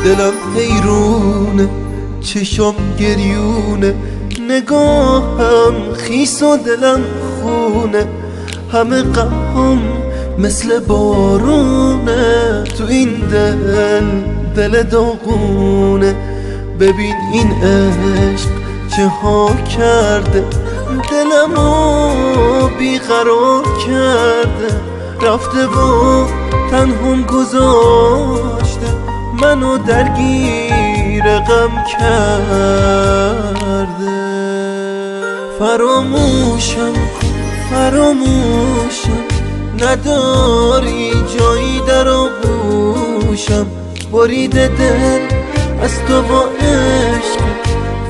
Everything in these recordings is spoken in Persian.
دلم حیرونه، چشم گریونه، نگاهم خیس و دلم خونه، همه غمم مثل بارونه، تو این دل داغونه. ببین این عشق چه ها کرده، دلمو بیقرار کرده، رفته و تنهم گذاشته، منو درگیر غم کرده. فراموشم کن، فراموشم، نداری جایی در آغوشم، بریده دل از تو با عشق.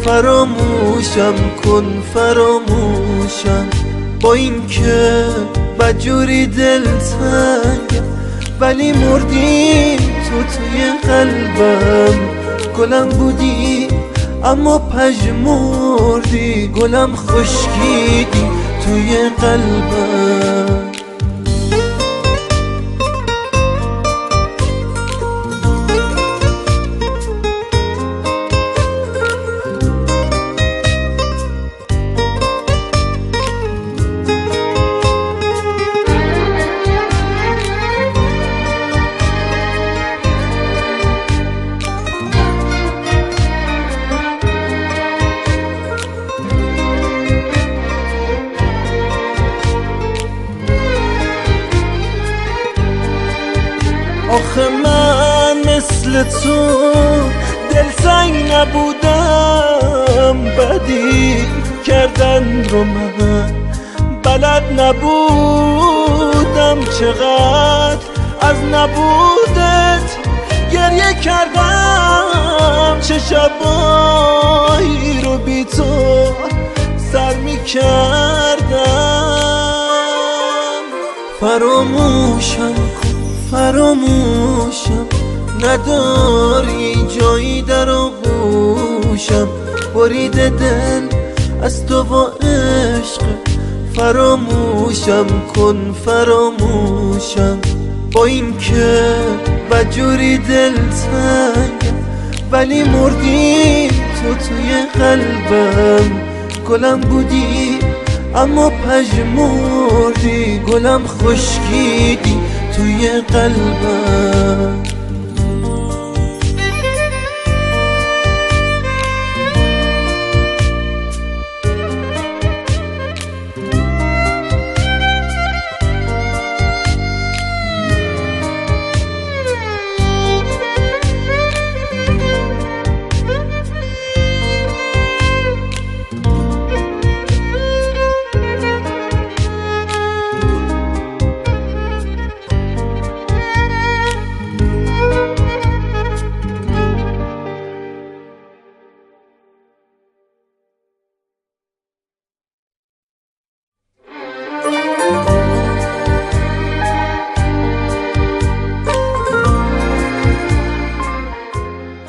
فراموشم کن، فراموشم، با این که بدجوری دل تنگم، ولی مردی تو توی قلبم. گلم بودی اما پژمردی، گلم خشکیدی توی قلبم. آخه من مثل تو دلتنگ نبودم، بدی کردن رو من بلد نبودم، چقدر از نبودت گریه کردم، چه شبایی رو بی تو سر می کردم. فراموشم کن، فراموشم، نداری جایی در آغوشم، بریده دل از تو با عشق. فراموشم کن، فراموشم، با این که بدجوری دل تنگم، ولی مردی تو توی قلبم. گلم بودی اما پژمردی، گلم خشکیدی توی قلبم.